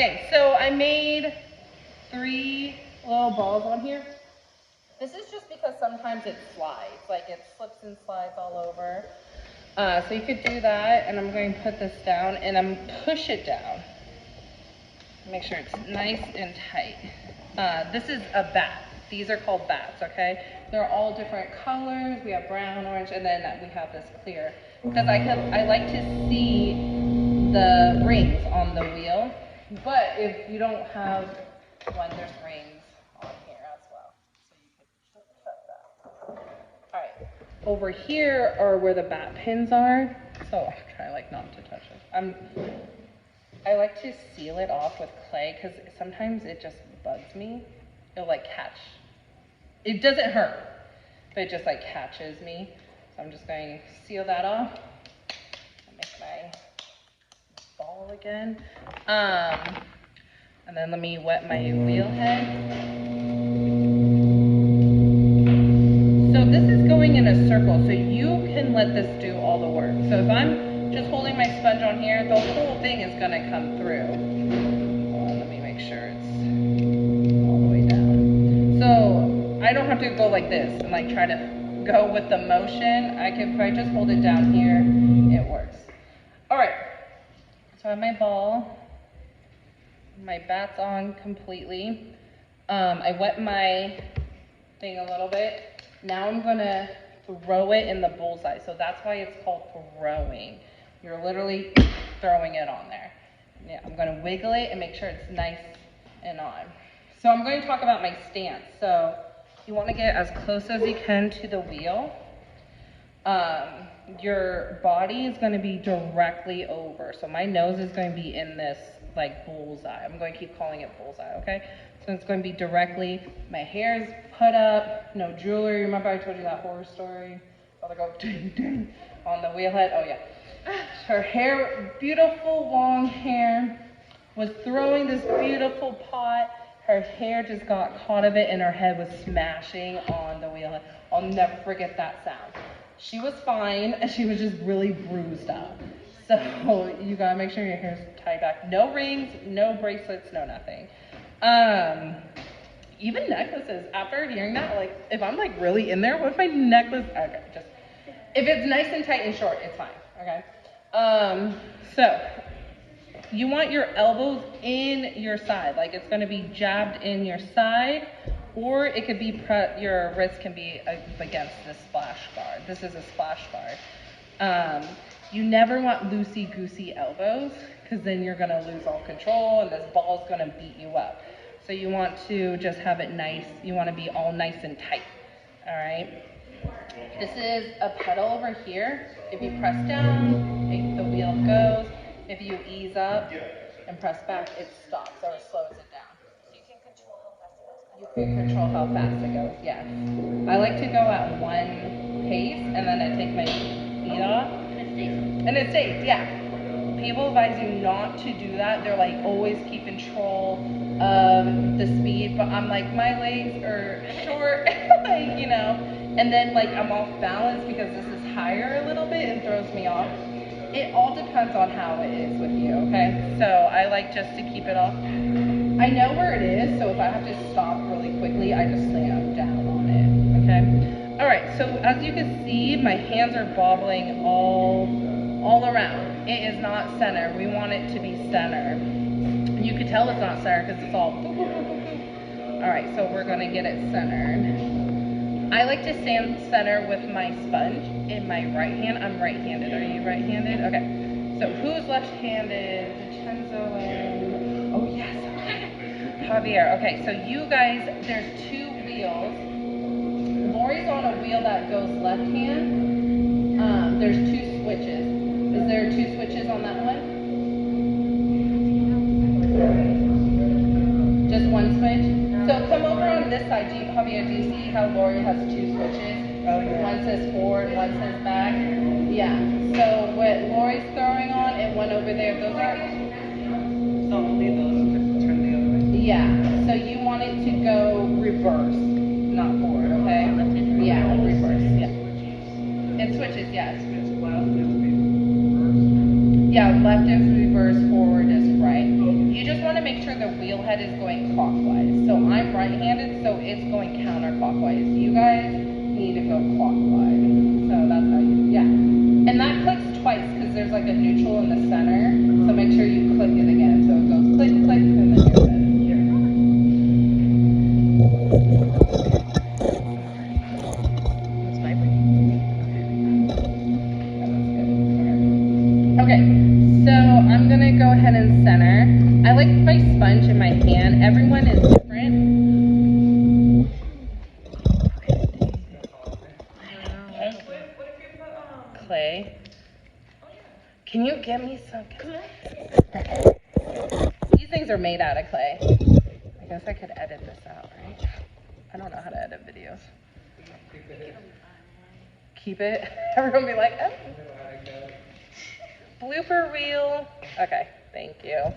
Okay, so I made 3 little balls on here. This is just because sometimes it slides, like it slips and slides all over. So you could do that, and I'm going to put this down, and I'm push it down. Make sure it's nice and tight. This is a bat. These are called bats, okay? They're all different colors. We have brown, orange, and then we have this clear. Because I like to see the rings on the wheel, but if you don't have one, there's rings on here as well. So you can shut that. All right, over here are where the bat pins are. So I'll try like not to touch it. I like to seal it off with clay because sometimes it just bugs me. It'll like catch. It doesn't hurt, but it just like catches me. So I'm just going to seal that off. I'll make my ball again. And then let me wet my wheel head. So this is going in a circle, so you can let this do all the work. So if I'm just holding my sponge on here, the whole thing is going to come through. Let me make sure it's all the way down. So I don't have to go like this and like try to go with the motion. If I just hold it down here, it works. All right, so I have my ball. My bat's on completely. I wet my thing a little bit. Now I'm gonna throw it in the bullseye. So that's why it's called throwing. You're literally throwing it on there. Yeah, I'm gonna wiggle it and make sure it's nice and on. So I'm going to talk about my stance. So you wanna get as close as you can to the wheel. Your body is gonna be directly over. So my nose is going to be in this like bullseye. I'm going to keep calling it bullseye, okay? So it's going to be directly, my hair is put up, no jewelry. Remember I told you that horror story? Oh, they go ding, ding on the wheel head. Oh yeah. Her hair, beautiful long hair, was throwing this beautiful pot. Her hair just got caught of it and her head was smashing on the wheel head. I'll never forget that sound. She was fine, and she was just really bruised up. So you gotta make sure your hair's tied back. No rings, no bracelets, no nothing. Even necklaces, after hearing that, like if I'm like really in there with my necklace, okay, just, if it's nice and tight and short, it's fine, okay? So you want your elbows in your side, like it's gonna be jabbed in your side, or it could be, your wrist can be against the splash guard. This is a splash guard. You never want loosey-goosey elbows, because then you're gonna lose all control and this ball's gonna beat you up. So you want to just have it nice, you wanna be all nice and tight, all right? This is a pedal over here. If you press down, the wheel goes. If you ease up and press back, it stops or it slows it down. So you can control how fast it goes. You can control how fast it goes, yes. I like to go at one pace and then I take my feet off. And it stays, yeah. People advise you not to do that. They're like, always keep control of the speed. But I'm like, my legs are short, like, you know. And then like I'm off balance because this is higher a little bit and throws me off. It all depends on how it is with you, okay? So I like just to keep it off. I know where it is, so if I have to stop really quickly, I just slam down on it, okay? All right, so as you can see, my hands are bobbling all around. It is not center. We want it to be center. You can tell it's not center because it's all boop, boop, boop, boop, boop. All right, so we're gonna get it centered. I like to stand center with my sponge in my right hand. I'm right-handed. Are you right-handed? Okay. So who's left-handed? Vincenzo and, oh yes, okay. Javier. Okay, so you guys, there's 2 wheels. Lori's on a wheel that goes left hand. There's 2 switches. Is there 2 switches on that one? Just one switch? So come over on this side, Javier, do you see how Lori has 2 switches? Oh, yeah. One says forward, one says back. Yeah. So what Lori's throwing on and one over there, those are... So only those turn the other way? Yeah. So you want it to go reverse, not forward, okay? Yeah, reverse, yeah. It switches, yes. It's left, it's reverse. Yeah, left is reverse, forward is right. You just want to to make sure the wheel head is going clockwise. So I'm right-handed, so it's going counterclockwise. You guys need to go clockwise. So that's how you, yeah. And that clicks twice because there's like a neutral in the center. So make sure you click it again. So it goes click, click, and then you're good. It's vibrating. Okay, so I'm gonna go ahead and center. I like my sponge in my hand. Everyone is different. Clay. Can you get me some? These things are made out of clay. I guess I could edit this out, right? I don't know how to edit videos. Keep it. Everyone be like, oh. Blooper reel. Okay, thank you.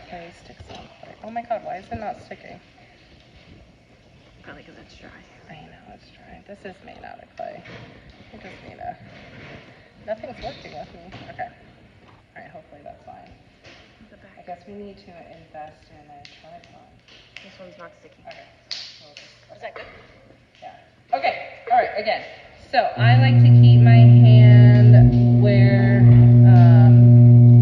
Clay sticks on clay. Oh my god, why is it not sticking? Probably because it's dry. I know it's dry. This is made out of clay. I just need a. Nothing's working with me. Okay. Alright, hopefully that's fine. I guess we need to invest in a tripod. This one's not sticky. Okay. Is that good? Yeah. Okay. All right. Again. So I like to keep my hand where,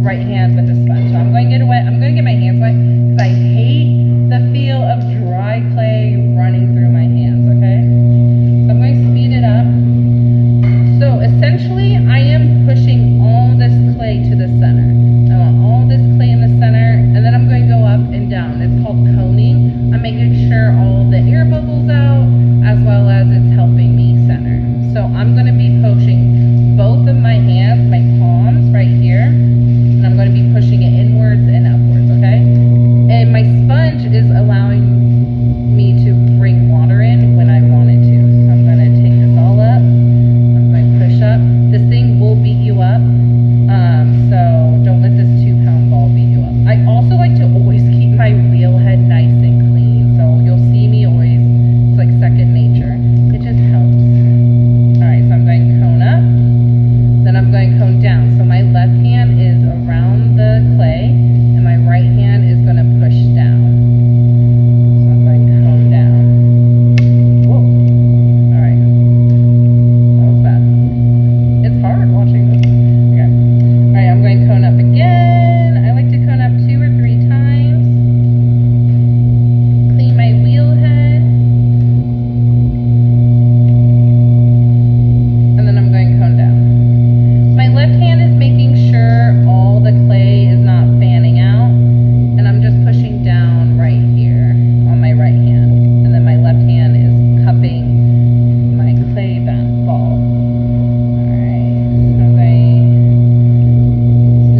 right hand with the sponge. So I'm going to get wet. I'm going to get my hands wet because I hate the feel of dry clay running through my hands. Okay. So I'm going to speed it up. So essentially, I am pushing all this clay to the center. I want all this clay in the center, and then I'm going to go up and down. It's called coning. I'm making sure all the air bubbles out, as well as it's helping me center. So I'm going to be pushing both of my hands, my palms right here, and I'm going to be pushing it inwards and upwards, okay? And my sponge is allowing me to bring water in when I want it to. So I'm going to take this all up. I'm going to push up. This thing will beat you up. So don't let this 2-pound ball beat you up. I also like to always keep my wheel head nice and clean. So you'll see me always, it's like second nature. It just helps. Alright, so I'm going cone up. Then I'm going cone down. So my left hand is around the clay and my right hand is going to push down. So I'm going cone down. Whoa. Alright. That was bad. It's hard watching this. Okay. Alright, I'm going cone up again. I like to cone up 2 or 3 times. Clean my wheel head. And then I'm going cone down. My left hand is making sure all the clay is not fanning out. And I'm just pushing down right here on my right hand. And then my left hand is cupping my clay ball.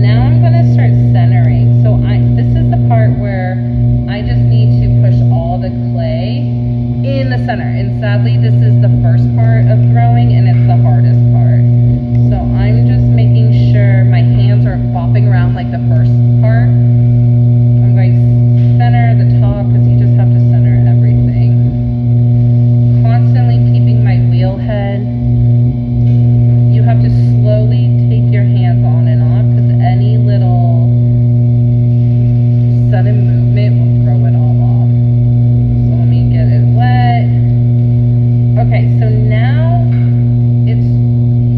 Now I'm going to start centering. So this is the part where I just need to push all the clay in the center. And sadly, this is the first part of throwing and it's the hardest part. So I'm just making sure my hands are bopping around like the first part. I'm going to center the top because you just have to center everything. Constantly keeping my wheel head. You have to slowly take your hands on and off because any little sudden movement will throw it all off. So let me get it wet. Okay, so now it's,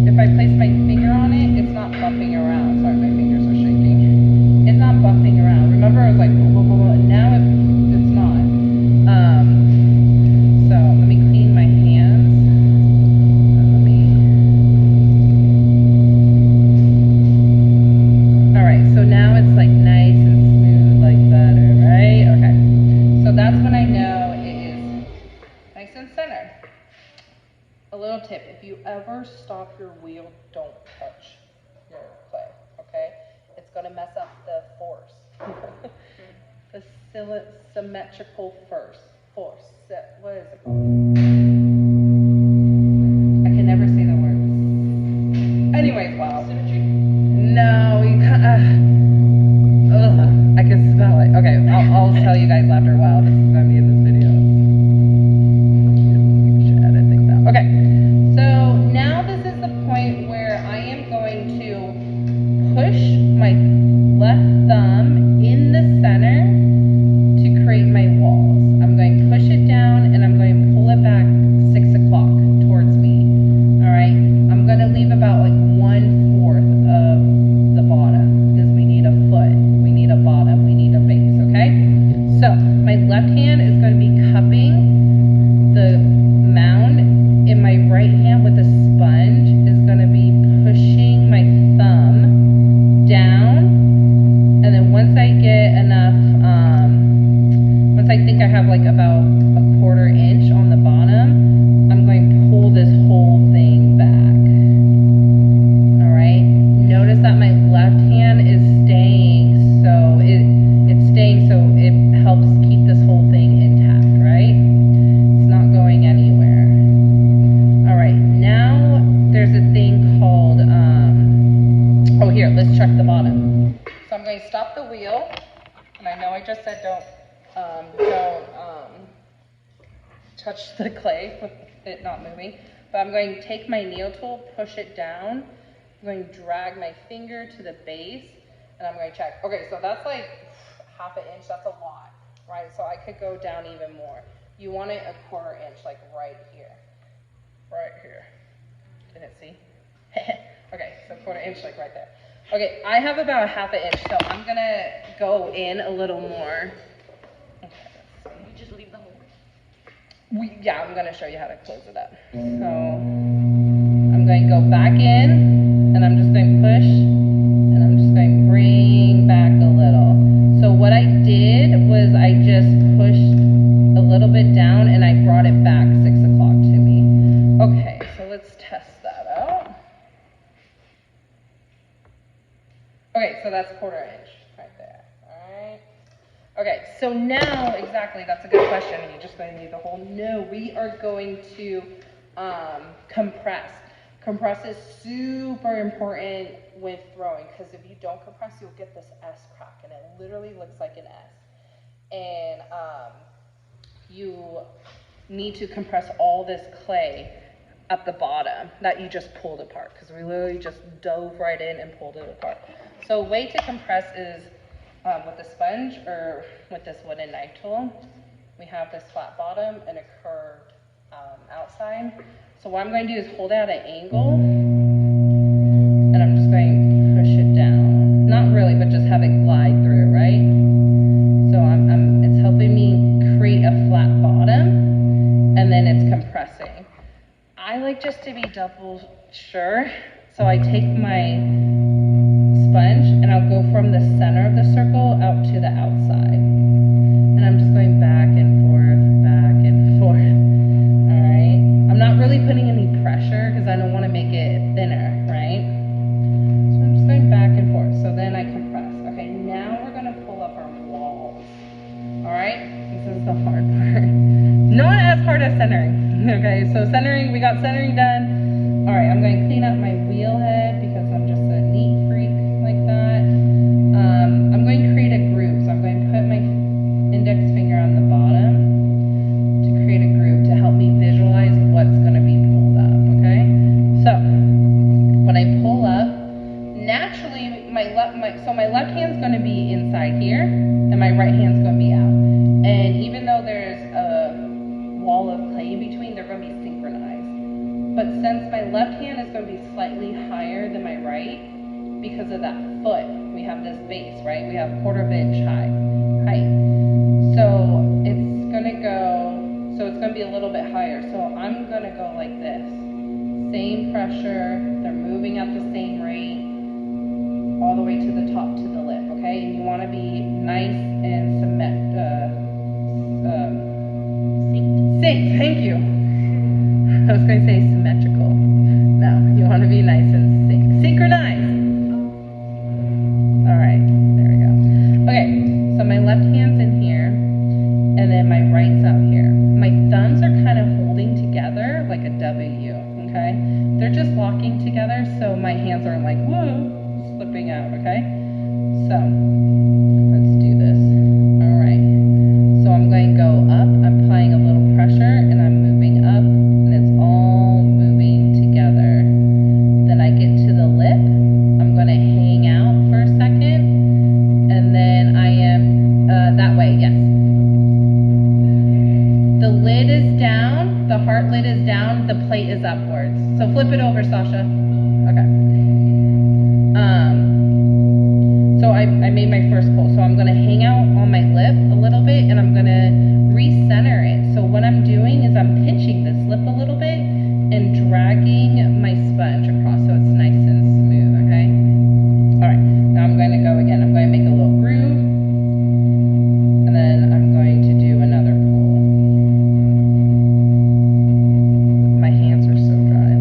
if I place my finger on it, it's not bumping around. Sorry, my fingers are shaking. It's not bumping around. Remember, I was like, blah, blah, blah, blah. Now it's not. So let me clean my hands. Alright, so now it's like nice and smooth like butter, right? Okay. So that's when I know it is nice and centered. A little tip, if you ever stop your wheel, don't touch your clay, okay? It's going to mess up the force. The symmetrical force. What is it called? I can never say the words. Anyways, wow. No, you can't. I can smell it. Okay, I'll tell you guys after a while. This is gonna be in this video. let's check the bottom. So I'm going to stop the wheel, and I know I just said don't touch the clay with it not moving, but I'm going to take my nail tool, push it down. I'm going to drag my finger to the base, and I'm going to check. Okay, so that's like half an inch. That's a lot, right? So I could go down even more. You want it a 1/4 inch, like right here. Right here. Can it see? Okay, so 1/4 inch, like right there. Okay, I have about half an inch, so I'm gonna go in a little more. Okay, let's see. You just leave the hole. Yeah, I'm gonna show you how to close it up. So I'm going to go back in, and I'm just going to push, and I'm just going to bring back a little. So what I did was I just pushed a little bit down, and I brought it back 6 o'clock to me. Okay, so let's test that out. Okay, so that's 1/4 inch right there. All right. Okay, so now, exactly, that's a good question. Are you just going to leave the hole? No, we are going to compress. Compress is super important with throwing, because if you don't compress, you'll get this S crack, and it literally looks like an S. And you need to compress all this clay at the bottom that you just pulled apart, because we literally just dove right in and pulled it apart. So a way to compress is with a sponge or with this wooden knife tool. We have this flat bottom and a curved outside. So what I'm going to do is hold it at an angle, and I'm just going to push it down. Not really, but just have it glide through, right? So it's helping me create a flat bottom, and then it's compressing. I like just to be double sure, so I take my sponge and I'll go from the center of the circle out to the outside. And I'm just going back and forth, back and forth. All right. I'm not really putting any pressure because I don't want to make it thinner, right? So I'm just going back and forth. So then I compress. Okay, now we're going to pull up our walls. All right. This is the hard part. Not as hard as centering. Okay, so centering, we got centering done. All right, I'm going to clean up my wheel head because I'm just a neat freak like that. I'm going to create a groove, so I'm going to put my index finger on the bottom to create a groove to help me visualize what's going to be pulled up, okay? So, when I pull up, naturally, my left hand's going to be inside here, and my right hand's going to be out. And even though there's a wall of clay in between, they're going to be synchronized. But since my left hand is going to be slightly higher than my right, because of that foot, we have this base, right? We have 1/4 inch height. So it's going to be a little bit higher. So I'm going to go like this. Same pressure, they're moving at the same rate, all the way to the top to the lip, okay? And you want to be nice and synced, thank you. I was going to say symmetrical. No, you want to be nice and synchronized. All right, there we go. Okay, so my left hand's in here, and then my right's out here. My thumbs are kind of holding together like a W, okay? They're just locking together, so my hands aren't like, whoa, slipping out, okay? So, let's do this. All right, so I'm going to go up, I'm applying a little pressure, and I'm moving up, and it's all moving together. Then I get to the lip, I'm going to hang out for a second, and then I am, that way, yes. The lid is down, the heart lid is down, the plate is upwards. So flip it over, Sasha. Okay. So I made my first pull. So I'm going to hang out on my lip a little bit, and I'm going to recenter it. So what I'm doing is I'm pinching this lip a little bit and dragging my sponge across so it's nice and smooth, okay? All right, now I'm going to go again. I'm going to make a little groove, and then I'm going to do another pull. My hands are so dry.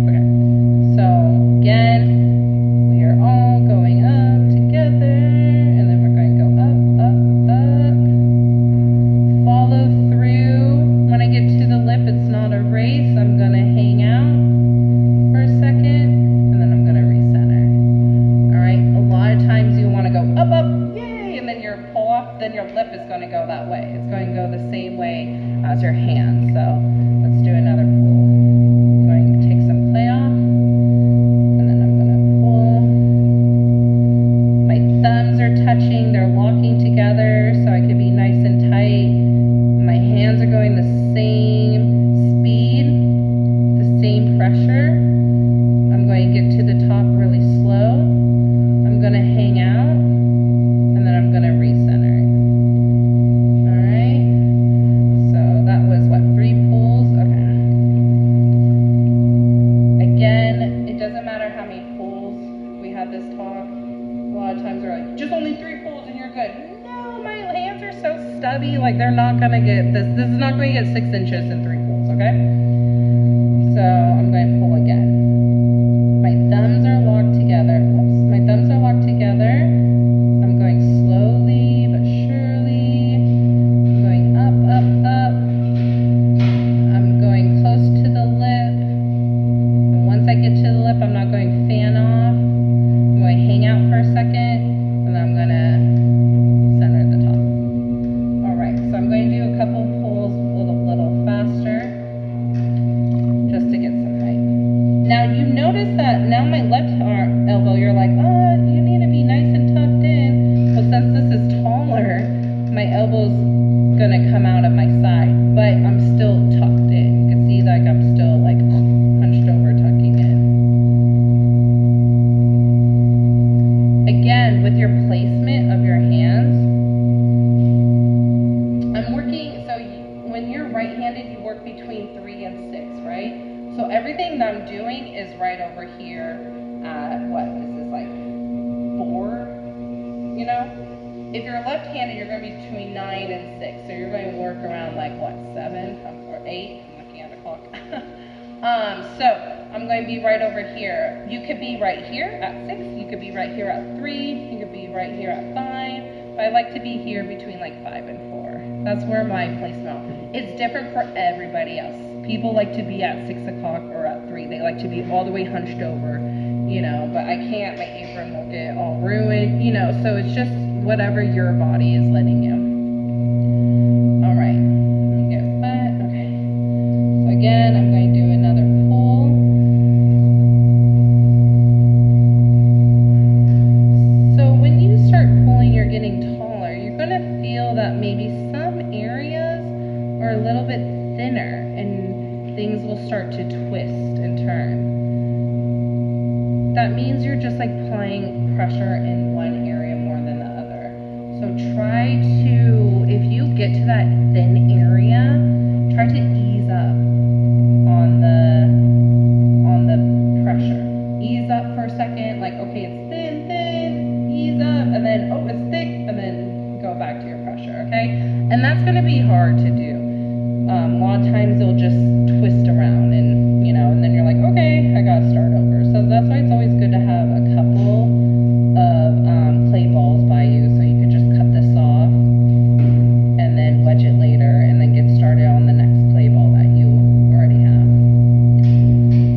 Okay, so again, we are all going up together, and then we're going to go up, up, up. Follow through. When I get to the lip, it's not a race. I'm going to hang out for a second, and then I'm going to recenter. All right, a notice that now my left elbow, you're like, you need to be nice and tucked in. Well, since this is taller, my elbow's gonna come out of my side, but I'm still tucked in. You can see like I'm still like hunched over, tucking in. Again, with your placement of your hands, I'm working, so when you're right-handed, you work between 3 and 6, right? So everything that I'm doing is right over here at, what, this is like 4, you know? If you're left-handed, you're going to be between 9 and 6. So you're going to work around like, what, 7 or 8? I'm looking at the clock. So I'm going to be right over here. You could be right here at 6. You could be right here at 3. You could be right here at 5. But I like to be here between like 5 and 4. That's where my placement. It's different for everybody else. People like to be at 6 o'clock or at 3. They like to be all the way hunched over, you know, but I can't. My apron will get all ruined, you know, so it's just whatever your body is letting you. All right, let me get that. Okay. So again, I'm going to do another pull. So when you start pulling, you're getting taller. You're going to feel that maybe some areas are a little bit thinner and things will start to twist and turn. That means you're just like applying pressure in one area more than the other. So try to, if you get to that thin area, try to ease up on the pressure. Ease up for a second, like, okay, it's thin, ease up, and then, oh, it's thick, and then go back to your pressure, okay? And that's gonna be hard to do. A lot of times it'll just twist around and, you know, and then you're like, okay, I gotta start over. So that's why it's always good to have a couple of clay balls by you, so you could just cut this off and then wedge it later and then get started on the next clay ball that you already have.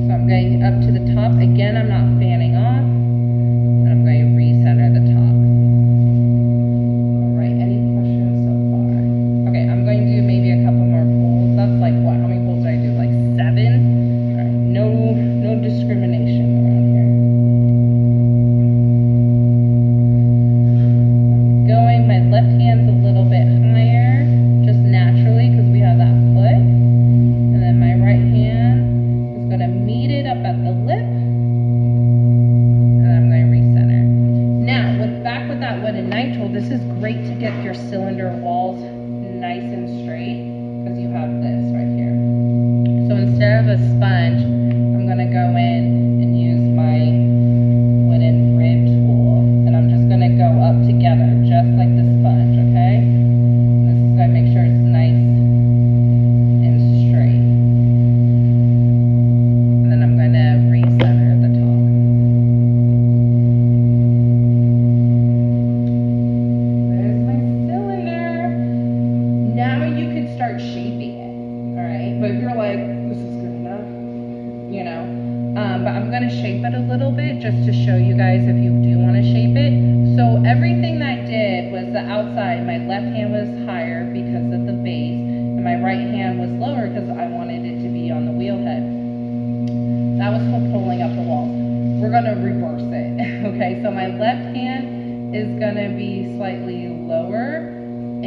So I'm going up to the top. Again, I'm not fanning off, and I'm going to recenter the top. All right, any questions so far? Okay, I'm going to do maybe a couple more pulls. That's like what? How many pulls did I do? Like 7? All right, no discrimination around here. Going, my left hand's a little bit higher, just naturally, because we have that foot. And then my right hand is going to meet it up at the lip. And I'm going to recenter. Now, back with that wooden knife tool, this is great to get your cylinder walls nice and straight, because you have this right here. So instead of a sponge, I'm going to go in and use my wooden rib tool, and I'm just going to go up together, just like the sponge, okay? And this is going to make sure it's nice and straight. And then I'm going to recenter the top. There's my cylinder. Now you can start shaping it, all right? But if you're like, this is good enough, you know, but I'm going to shape it a little bit just to show you guys if you do want to shape it. So everything that I did was the outside, my left hand was higher because of the base, and my right hand was lower because I wanted it to be on the wheel head. That was for pulling up the walls. We're going to reverse it, okay? So my left hand is going to be slightly lower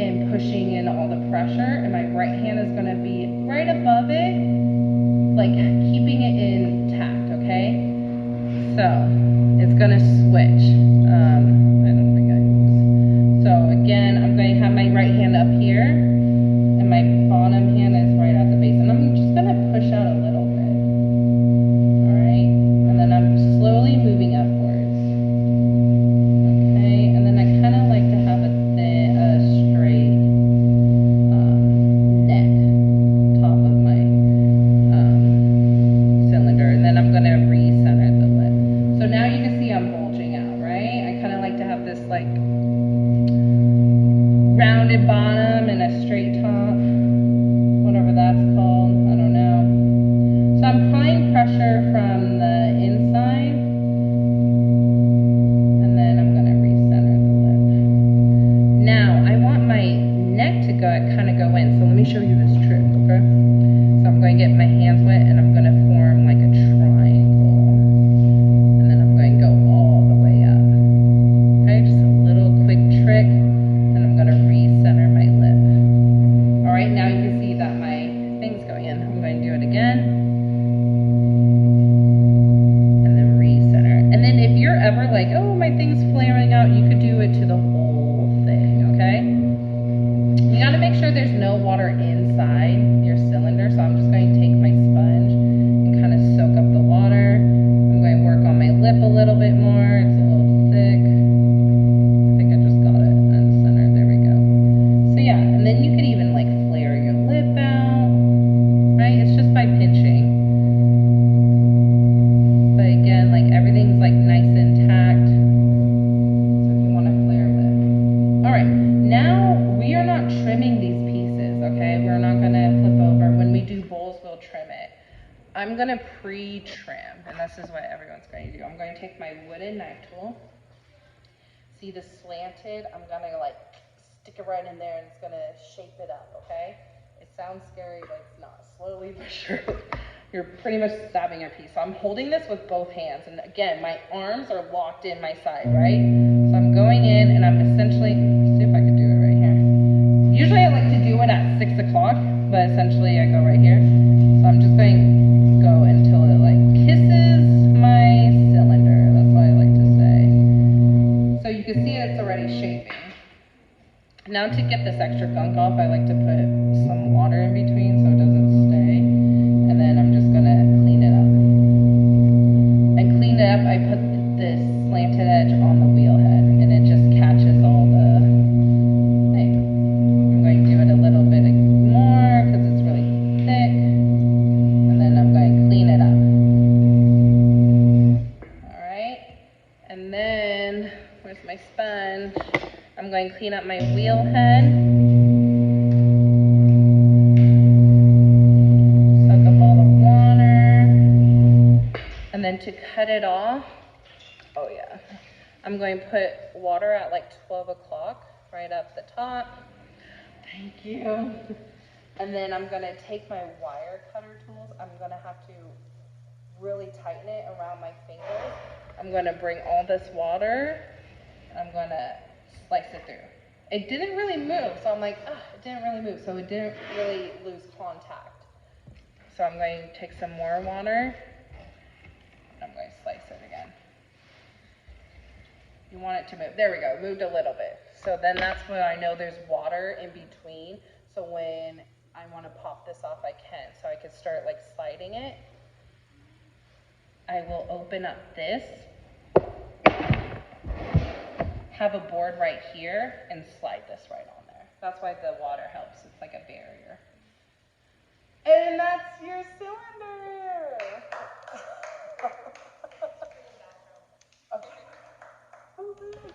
and pushing in all the pressure, and my right hand is going to be right above it, like keeping it intact, okay? So it's going to switch. I don't think I use. So again, I'm going to have my right hand up here, and my bottom hand is right at the base, and I'm just going to push out a little bit. All right, and then I'm slowly moving upwards. Okay, and then I kind of like to have a straight neck, top of my cylinder, and then I'm going to recenter the lip. So now you can see I'm bulging out, right? I kind of like to have this like rounded bottom and a straight top, whatever that's called, I don't know. So I'm applying pressure from the inside, and then I'm going to recenter the lip. Now I want my neck to kind of go in, so let me show you this trick, okay? So I'm going to get my hands wet, and I'm going to form like a triangle. trim it. I'm gonna pre-trim, and this is what everyone's going to do. I'm going to take my wooden knife tool. See the slanted? I'm gonna like stick it right in there, and it's gonna shape it up, okay? It sounds scary, but it's not. Slowly but surely, you're pretty much stabbing your piece. So I'm holding this with both hands, and again, my arms are locked in my side, right? So I'm going in, and I'm essentially, see if I can do it right here. Usually I like to do it at 6 o'clock, but essentially I go right here. So I'm just going to go until it like kisses my cylinder. That's what I like to say. So you can see it's already shaping. Now to get this extra gunk off, I like to put some water in between so it doesn't stay. And then I'm just gonna clean it up. And clean it up, I put this slanted edge on the wheel head, and it just catches all the thing. I'm going to do it a little bit more because it's really thick. And then I'm going to clean it up. Alright. And then, where's my sponge? I'm going to clean up my wheel head. Soak up all the water. And then to cut it off, oh yeah, I'm going to put water at like 12 o'clock, right up the top. Thank you. And then I'm going to take my wire cutter tools. I'm going to have to really tighten it around my fingers. I'm going to bring all this water, and I'm going to slice it through. It didn't really move, so I'm like, it didn't really move, so it didn't really lose contact. So I'm going to take some more water, and I'm going to slice it again. You want it to move. There we go, it moved a little bit. So then that's when I know there's water in between, so when I want to pop this off, I can. So I can start like sliding it. I will open up this, have a board right here, and slide this right on there. That's why the water helps. It's like a barrier. And that's your cylinder. Okay.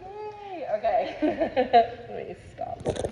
Yay. Okay. Let me stop this.